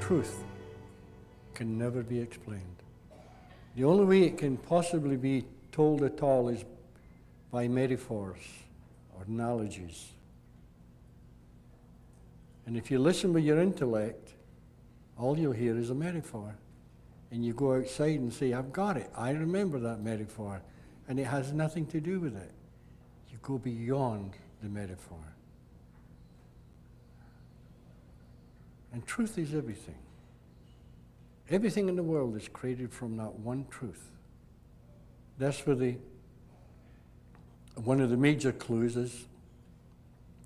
truth can never be explained. The only way it can possibly be told at all is by metaphors or analogies. And if you listen with your intellect, all you'll hear is a metaphor. And you go outside and say, I've got it. I remember that metaphor. And it has nothing to do with it. You go beyond the metaphor. And truth is everything. Everything in the world is created from that one truth. That's where one of the major clues is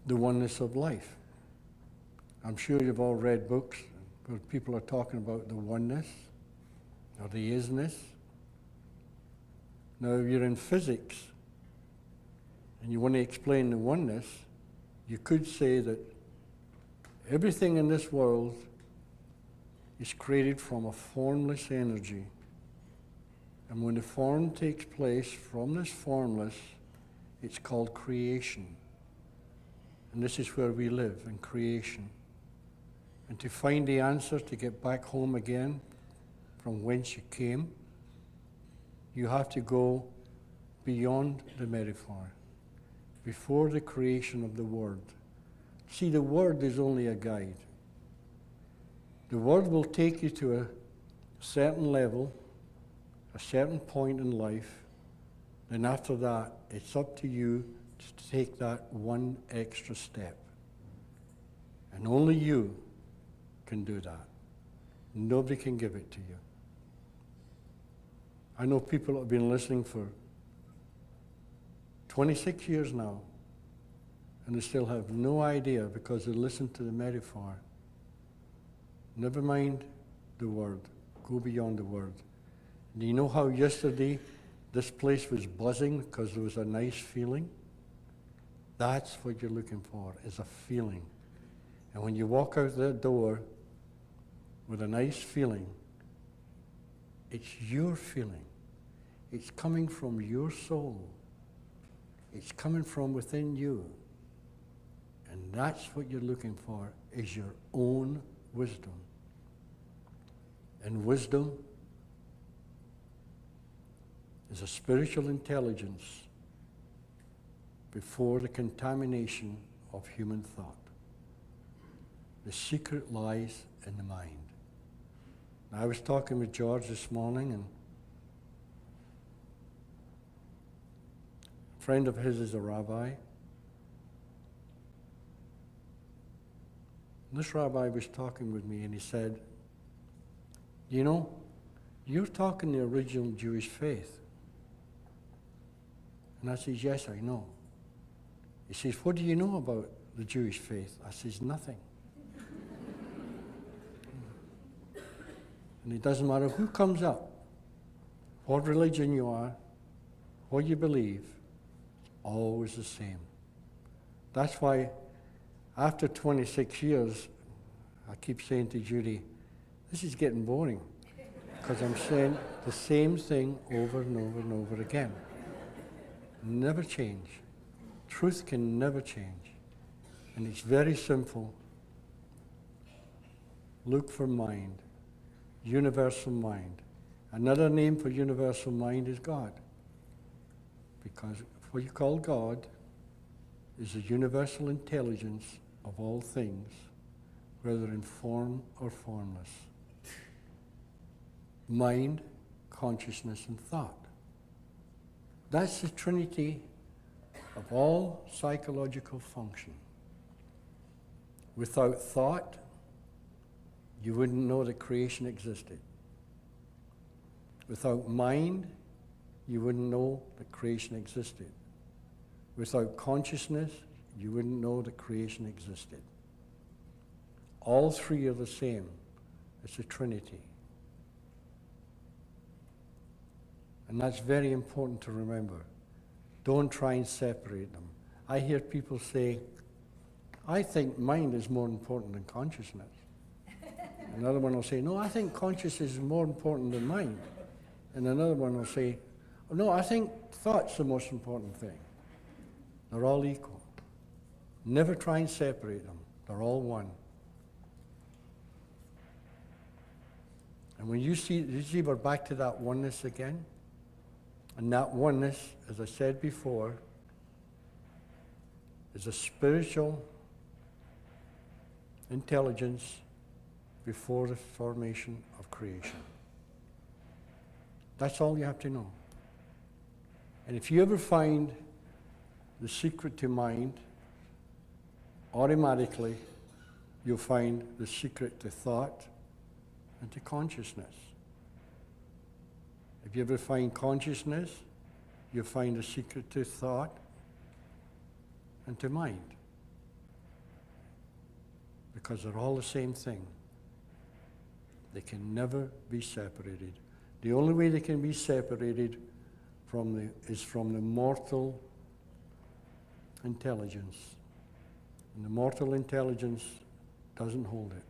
the oneness of life. I'm sure you've all read books where people are talking about the oneness or the isness. Now, if you're in physics and you want to explain the oneness, you could say that everything in this world is created from a formless energy. And when the form takes place from this formless, it's called creation. And this is where we live, in creation. And to find the answer, to get back home again from whence you came, you have to go beyond the metaphor, before the creation of the Word. See, the Word is only a guide. The Word will take you to a certain level, a certain point in life, and after that, it's up to you to take that one extra step. And only you can do that. Nobody can give it to you. I know people that have been listening for 26 years now, and they still have no idea because they listen to the metaphor. Never mind the Word. Go beyond the Word. Do you know how yesterday this place was buzzing because there was a nice feeling? That's what you're looking for, is a feeling. And when you walk out that door with a nice feeling, it's your feeling. It's coming from your soul. It's coming from within you. And that's what you're looking for, is your own wisdom. And wisdom is a spiritual intelligence before the contamination of human thought. The secret lies in the mind. Now, I was talking with George this morning, and a friend of his is a rabbi. And this rabbi was talking with me, and he said, you know, you're talking the original Jewish faith. And I says, yes, I know. He says, what do you know about the Jewish faith? I says, nothing. And it doesn't matter who comes up, what religion you are, what you believe, it's always the same. That's why after 26 years, I keep saying to Judy, this is getting boring, because I'm saying the same thing over and over and over again. Never change. Truth can never change. And it's very simple. Look for mind. Universal mind. Another name for universal mind is God. Because what you call God is the universal intelligence of all things, whether in form or formless. Mind, consciousness, and thought. That's the trinity of all psychological function. Without thought, you wouldn't know that creation existed. Without mind, you wouldn't know that creation existed. Without consciousness, you wouldn't know that creation existed. All three are the same. It's a trinity. And that's very important to remember. Don't try and separate them. I hear people say, I think mind is more important than consciousness. Another one will say, no, I think consciousness is more important than mind. And another one will say, oh, no, I think thought's the most important thing. They're all equal. Never try and separate them. They're all one. And when you see we're back to that oneness again. And that oneness, as I said before, is a spiritual intelligence before the formation of creation. That's all you have to know. And if you ever find the secret to mind, automatically you'll find the secret to thought and to consciousness. If you ever find consciousness, you'll find the secret to thought and to mind. Because they're all the same thing. They can never be separated. The only way they can be separated is from the mortal intelligence. And the mortal intelligence doesn't hold it.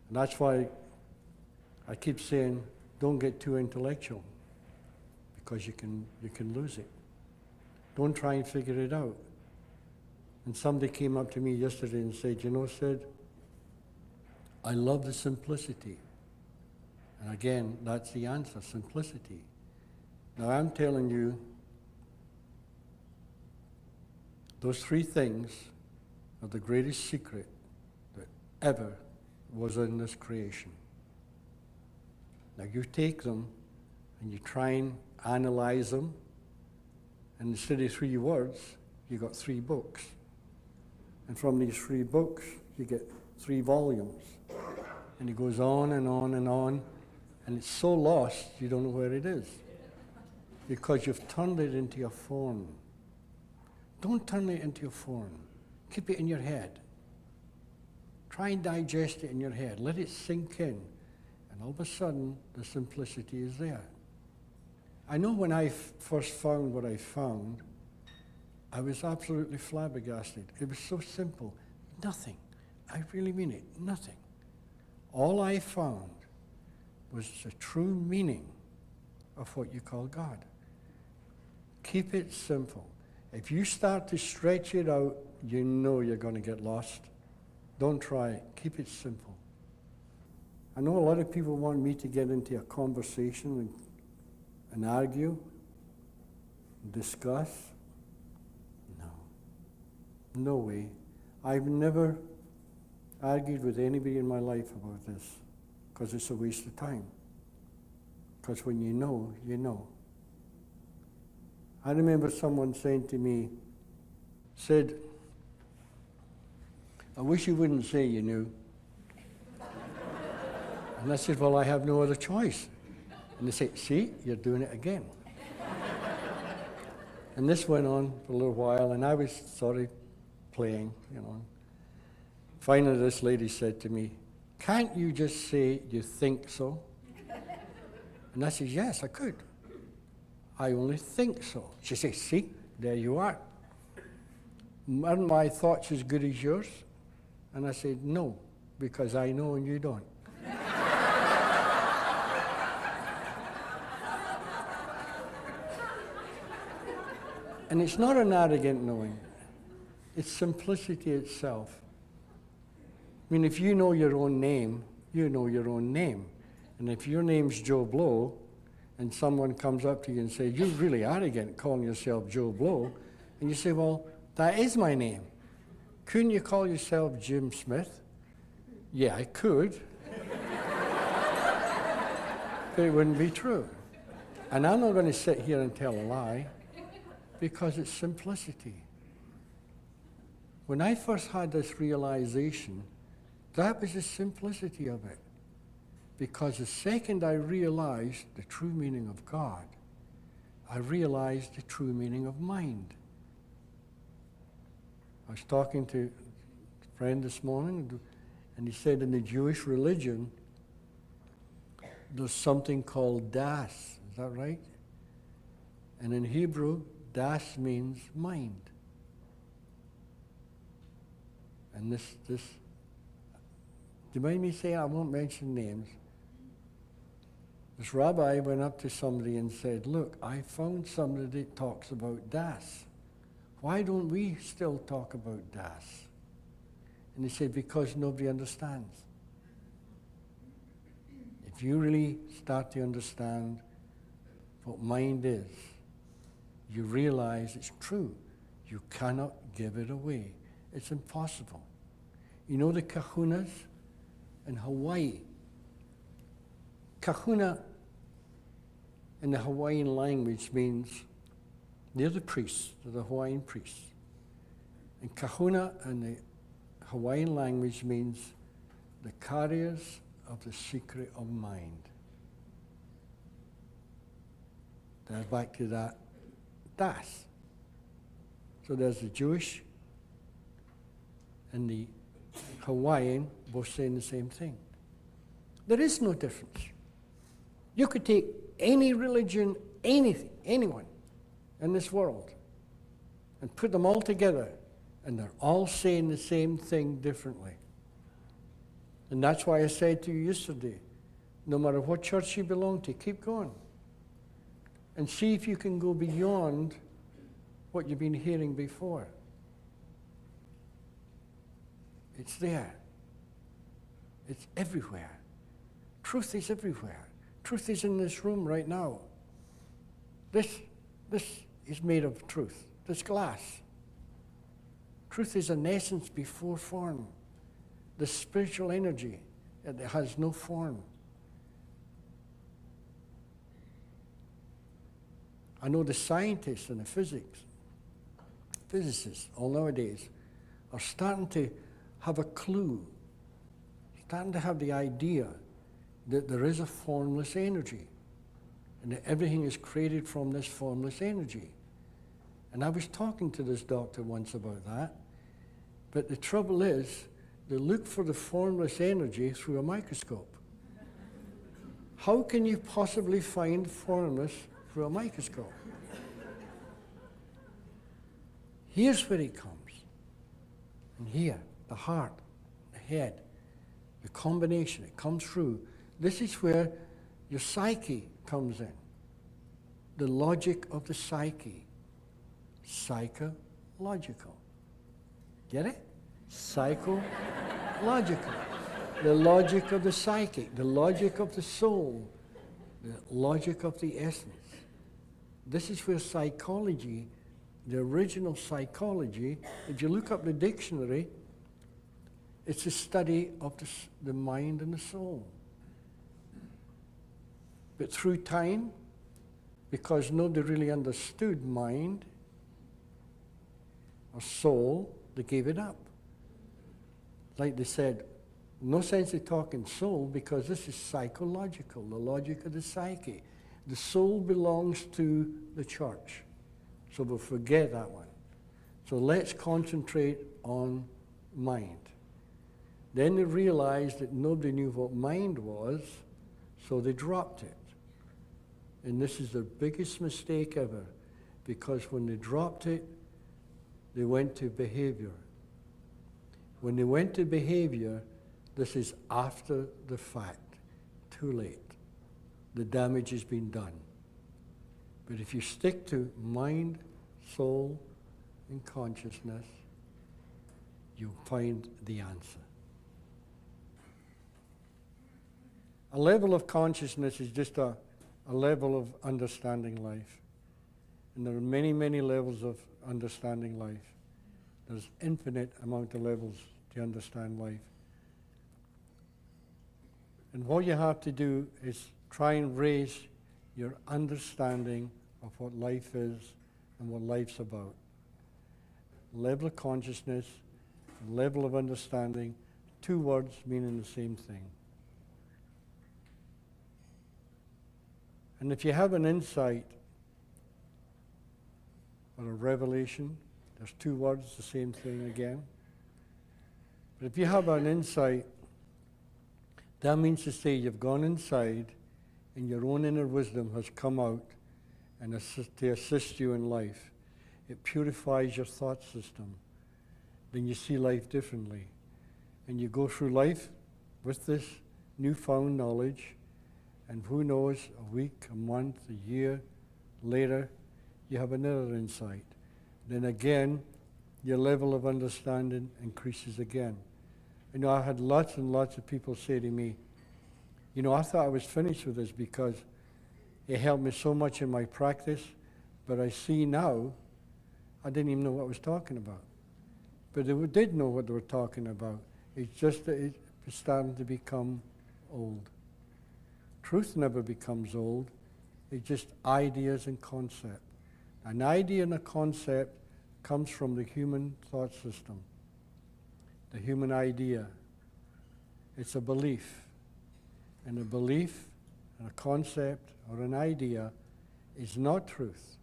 And that's why I keep saying, don't get too intellectual, because you can lose it. Don't try and figure it out. And somebody came up to me yesterday and said, you know, Sid, I love the simplicity. And again, that's the answer, simplicity. Now I'm telling you, those three things are the greatest secret that ever was in this creation. Now you take them and you try and analyze them, and instead of 3 words, you got 3 books. And from these 3 books, you get 3 volumes. And it goes on and on and on, and it's so lost, you don't know where it is. Because you've turned it into a form. Don't turn it into a form. Keep it in your head. Try and digest it in your head. Let it sink in. And all of a sudden, the simplicity is there. I know when I first found what I found, I was absolutely flabbergasted. It was so simple. Nothing. I really mean it. Nothing. All I found was the true meaning of what you call God. Keep it simple. If you start to stretch it out, you know you're going to get lost. Don't try it. Keep it simple. I know a lot of people want me to get into a conversation and argue, discuss. No. No way. I've never argued with anybody in my life about this, because it's a waste of time. Because when you know, you know. I remember someone saying to me, said, I wish you wouldn't say you knew. And I said, well, I have no other choice. And they said, see, you're doing it again. And this went on for a little while, and I was sort of playing, you know. Finally, this lady said to me, can't you just say you think so? And I said, yes, I could. I only think so. She said, see, there you are. Aren't my thoughts as good as yours? And I said, no, because I know and you don't. And it's not an arrogant knowing. It's simplicity itself. I mean, if you know your own name, you know your own name. And if your name's Joe Blow, and someone comes up to you and says, you're really arrogant calling yourself Joe Blow, and you say, well, that is my name. Couldn't you call yourself Jim Smith? Yeah, I could. But it wouldn't be true. And I'm not going to sit here and tell a lie, because it's simplicity. When I first had this realization, that was the simplicity of it. Because the second I realized the true meaning of God, I realized the true meaning of mind. I was talking to a friend this morning, and he said in the Jewish religion, there's something called Das. Is that right? And in Hebrew, Das means mind. And this, do you mind me saying, I won't mention names. This rabbi went up to somebody and said, look, I found somebody that talks about Das. Why don't we still talk about Das? And he said, because nobody understands. if you really start to understand what mind is, you realize it's true. You cannot give it away. It's impossible. You know the kahunas in Hawaii? Kahuna in the Hawaiian language means they're the priests, they're the Hawaiian priests. And kahuna in the Hawaiian language means the carriers of the secret of mind. That's back to that das. So there's the Jewish and the Hawaiian both saying the same thing. There is no difference. You could take any religion, anything, anyone in this world, and put them all together, and they're all saying the same thing differently. And that's why I said to you yesterday, no matter what church you belong to, keep going. And see if you can go beyond what you've been hearing before. It's there. It's everywhere. Truth is everywhere. Truth is in this room right now. This is made of truth. This glass. Truth is an essence before form. The spiritual energy that has no form. I know the scientists and the physicists all nowadays are starting to have a clue, starting to have the idea that there is a formless energy and that everything is created from this formless energy. And I was talking to this doctor once about that, but the trouble is they look for the formless energy through a microscope. How can you possibly find formless through a microscope? Here's where it comes. And here, the heart, the head, the combination, it comes through. This is where your psyche comes in. The logic of the psyche. Psychological. Get it? Psychological. The logic of the psychic, the logic of the soul, the logic of the essence. This is where psychology, the original psychology, if you look up the dictionary, it's a study of the mind and the soul. But through time, because nobody really understood mind or soul, they gave it up. Like they said, no sense of talking soul because this is psychological, the logic of the psyche. The soul belongs to the church. So we'll forget that one. So let's concentrate on mind. Then they realized that nobody knew what mind was, so they dropped it. And this is the biggest mistake ever, because when they dropped it, they went to behavior. When they went to behavior, this is after the fact, too late. The damage has been done. But if you stick to mind, soul, and consciousness, you'll find the answer. A level of consciousness is just a level of understanding life. And there are many, many levels of understanding life. There's infinite amount of levels to understand life. And what you have to do is try and raise your understanding of what life is and what life's about. Level of consciousness, level of understanding, two words meaning the same thing. And if you have an insight or a revelation, there's two words, the same thing again. But if you have an insight, that means to say you've gone inside and your own inner wisdom has come out and to assist you in life. It purifies your thought system. Then you see life differently. And you go through life with this newfound knowledge, and who knows, a week, a month, a year later, you have another insight. Then again, your level of understanding increases again. You know, I had lots and lots of people say to me, You know, I thought I was finished with this because it helped me so much in my practice, but I see now I didn't even know what I was talking about. But they did know what they were talking about. It's just that it's starting to become old. Truth never becomes old. It's just ideas and concept. An idea and a concept comes from the human thought system, the human idea. It's a belief. And a belief, and a concept, or an idea is not truth.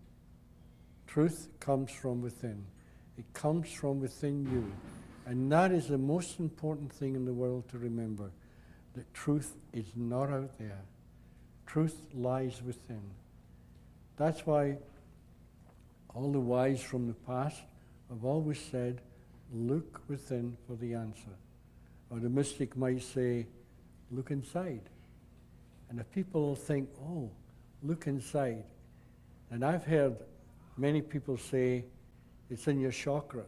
Truth comes from within. It comes from within you. And that is the most important thing in the world to remember, that truth is not out there. Truth lies within. That's why all the wise from the past have always said, look within for the answer. Or the mystic might say, look inside. And if people think, oh, look inside, and I've heard many people say, it's in your chakra,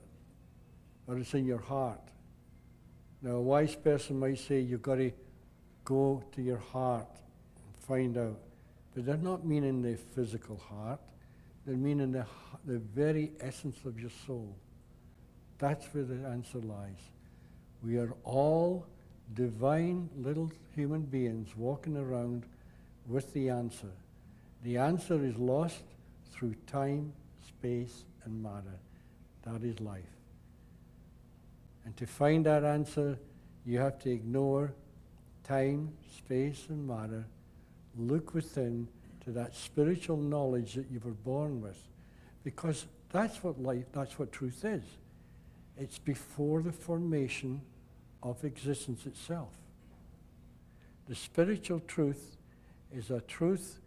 or it's in your heart. Now, a wise person might say, you've got to go to your heart and find out. But they're not meaning the physical heart. They're meaning the very essence of your soul. That's where the answer lies. We are all divine little human beings walking around with the answer. The answer is lost through time, space, and matter. That is life. And to find that answer, you have to ignore time, space, and matter. Look within to that spiritual knowledge that you were born with. Because that's what life, that's what truth is. It's before the formation of existence itself. The spiritual truth is a truth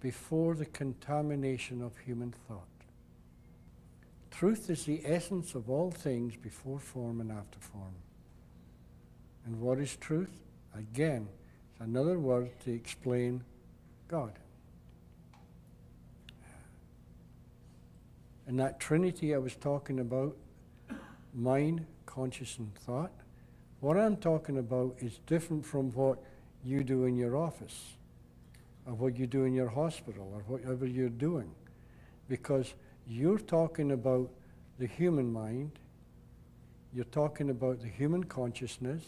before the contamination of human thought. Truth is the essence of all things before form and after form. And what is truth? Again, it's another word to explain God. And that Trinity I was talking about, mind, conscious, and thought, what I'm talking about is different from what you do in your office, or what you do in your hospital, or whatever you're doing. Because you're talking about the human mind, you're talking about the human consciousness,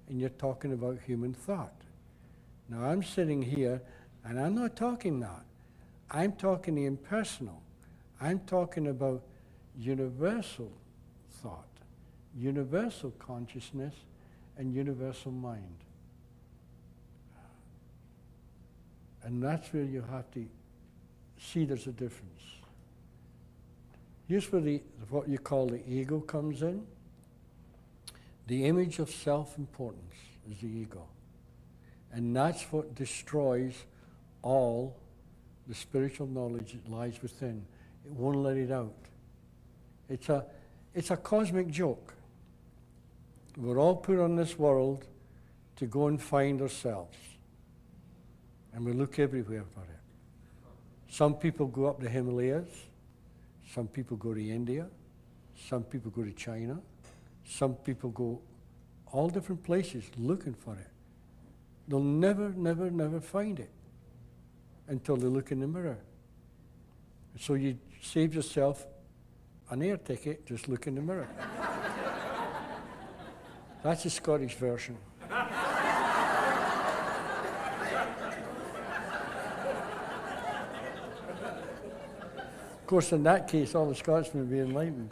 and you're talking about human thought. Now I'm sitting here, and I'm not talking that. I'm talking the impersonal. I'm talking about universal thought, universal consciousness, and universal mind. And that's where you have to see there's a difference. Here's where what you call the ego comes in. The image of self-importance is the ego. And that's what destroys all the spiritual knowledge that lies within. It won't let it out. It's a cosmic joke. We're all put on this world to go and find ourselves. And we look everywhere for it. Some people go up the Himalayas. Some people go to India. Some people go to China. Some people go all different places looking for it. They'll never, never, never find it until they look in the mirror. So you save yourself an air ticket, just look in the mirror. That's the Scottish version. Of course, in that case, all the Scotsmen would be enlightened.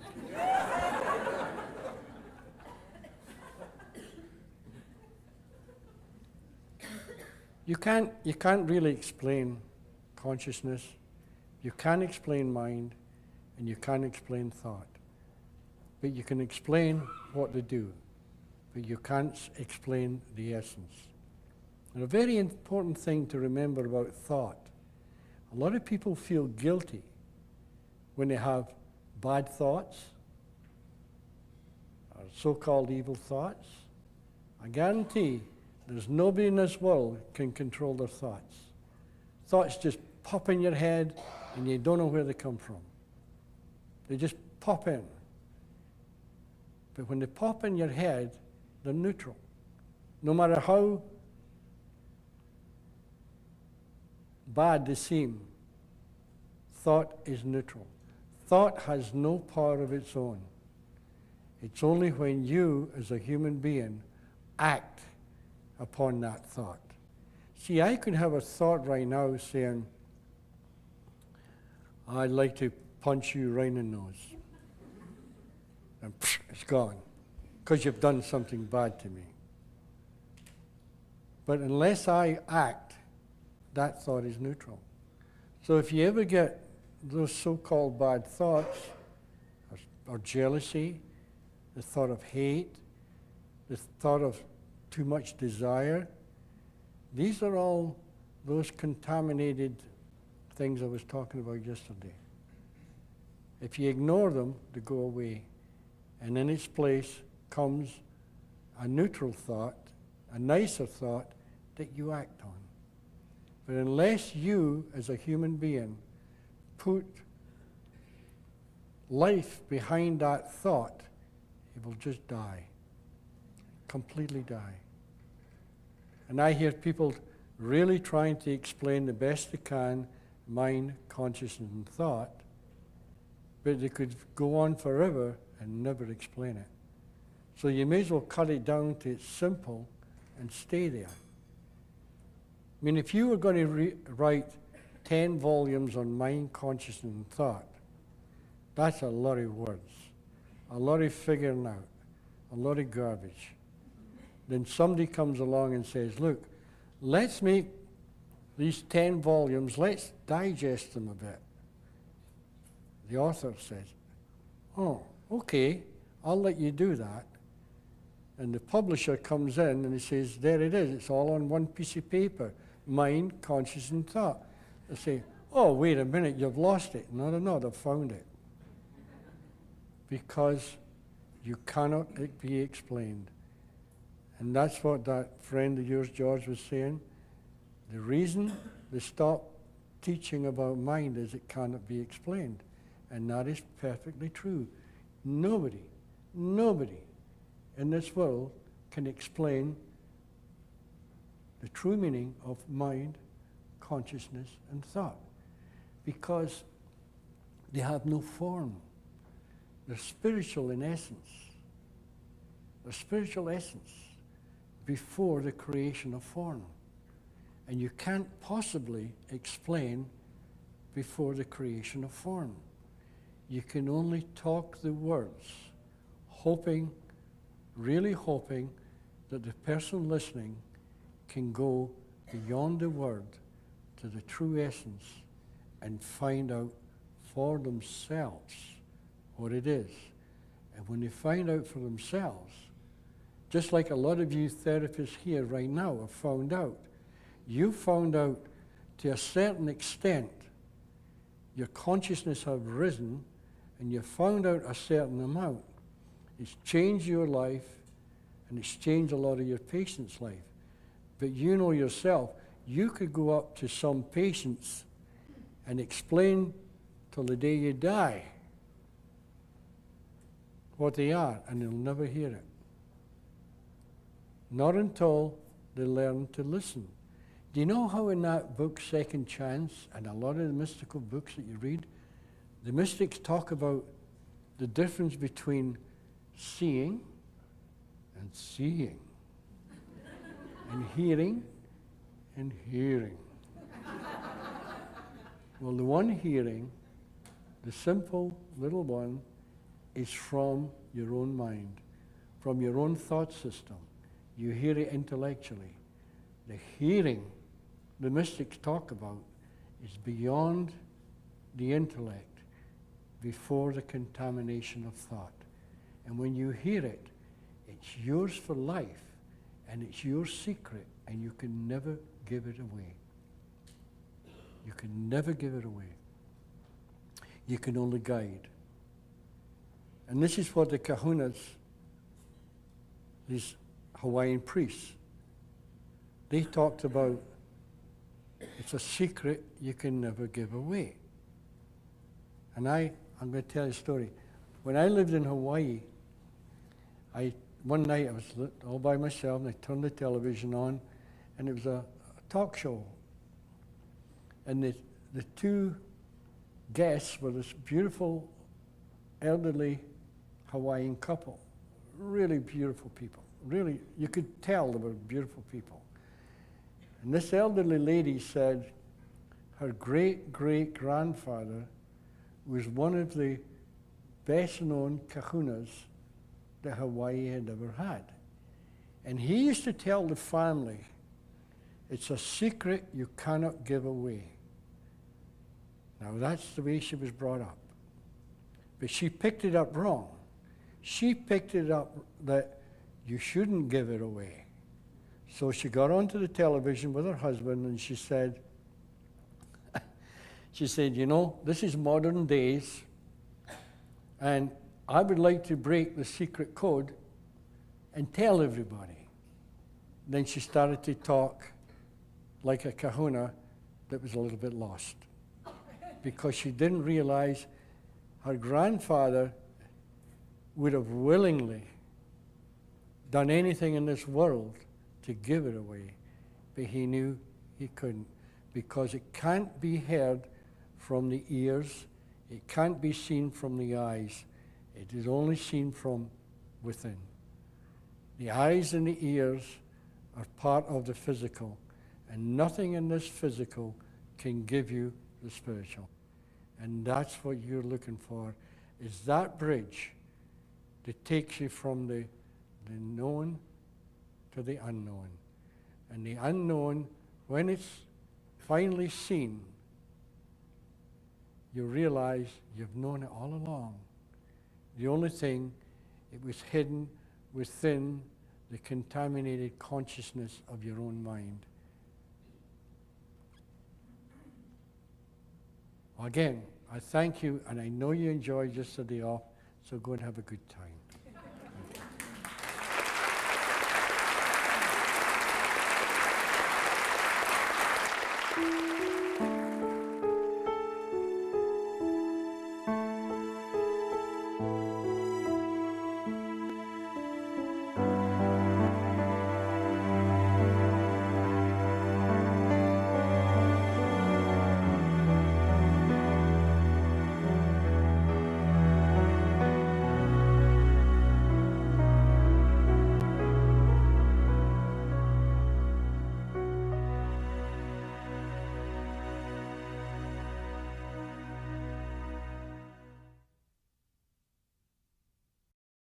You can't really explain consciousness. You can't explain mind, and you can't explain thought. But you can explain what they do, but you can't explain the essence. And a very important thing to remember about thought, a lot of people feel guilty when they have bad thoughts, or so-called evil thoughts. I guarantee there's nobody in this world can control their thoughts. Thoughts just pop in your head, and you don't know where they come from. They just pop in. But when they pop in your head, they're neutral. No matter how bad the same. Thought is neutral. Thought has no power of its own. It's only when you, as a human being, act upon that thought. See, I could have a thought right now saying, I'd like to punch you right in the nose. And it's gone, because you've done something bad to me. But unless I act, that thought is neutral. So if you ever get those so-called bad thoughts, or jealousy, the thought of hate, the thought of too much desire, these are all those contaminated things I was talking about yesterday. If you ignore them, they go away. And in its place comes a neutral thought, a nicer thought that you act on. But unless you, as a human being, put life behind that thought, it will just die, completely die. And I hear people really trying to explain the best they can mind, consciousness, and thought, but they could go on forever and never explain it. So you may as well cut it down to its simple and stay there. I mean, if you were going to write 10 volumes on mind, consciousness, and thought, that's a lot of words, a lot of figuring out, a lot of garbage. Then somebody comes along and says, look, let's make these 10 volumes, let's digest them a bit. The author says, oh, okay, I'll let you do that. And the publisher comes in and he says, there it is, it's all on one piece of paper, mind, conscious, and thought. They say, oh, wait a minute, you've lost it. No, I've found it. Because you cannot be explained. And that's what that friend of yours, George, was saying. The reason they stop teaching about mind is it cannot be explained. And that is perfectly true. Nobody in this world can explain the true meaning of mind, consciousness, and thought, because they have no form. They're spiritual in essence. They're spiritual essence before the creation of form. And you can't possibly explain before the creation of form. You can only talk the words, hoping, really hoping, that the person listening can go beyond the word to the true essence and find out for themselves what it is. And when they find out for themselves, just like a lot of you therapists here right now have found out, you found out to a certain extent, your consciousness have risen, and you found out a certain amount. It's changed your life, and it's changed a lot of your patients' life. But you know yourself, you could go up to some patients and explain till the day you die what they are, and they'll never hear it. Not until they learn to listen. Do you know how in that book, Second Chance, and a lot of the mystical books that you read, the mystics talk about the difference between seeing and seeing, and hearing and hearing. Well, the one hearing, the simple little one, is from your own mind, from your own thought system. You hear it intellectually. The hearing the mystics talk about is beyond the intellect, before the contamination of thought. And when you hear it, it's yours for life, and it's your secret, and you can never give it away. You can never give it away. You can only guide. And this is what the kahunas, these Hawaiian priests, they talked about. It's a secret you can never give away. And I'm going to tell you a story. When I lived in Hawaii, one night I was all by myself, and I turned the television on, and it was a talk show. And the two guests were this beautiful, elderly Hawaiian couple. Really beautiful people. Really, you could tell they were beautiful people. And this elderly lady said her great-great-grandfather was one of the best-known kahunas that Hawaii had ever had. And he used to tell the family, it's a secret you cannot give away. Now that's the way she was brought up. But she picked it up wrong. She picked it up that you shouldn't give it away. So she got onto the television with her husband and she said, you know, this is modern days and I would like to break the secret code and tell everybody. Then she started to talk like a kahuna that was a little bit lost because she didn't realize her grandfather would have willingly done anything in this world to give it away, but he knew he couldn't because it can't be heard from the ears, it can't be seen from the eyes, it is only seen from within. The eyes and the ears are part of the physical, and nothing in this physical can give you the spiritual. And that's what you're looking for, is that bridge that takes you from the known to the unknown. And the unknown, when it's finally seen, you realize you've known it all along. The only thing, it was hidden within the contaminated consciousness of your own mind. Again, I thank you, and I know you enjoyed just the day off, so go and have a good time.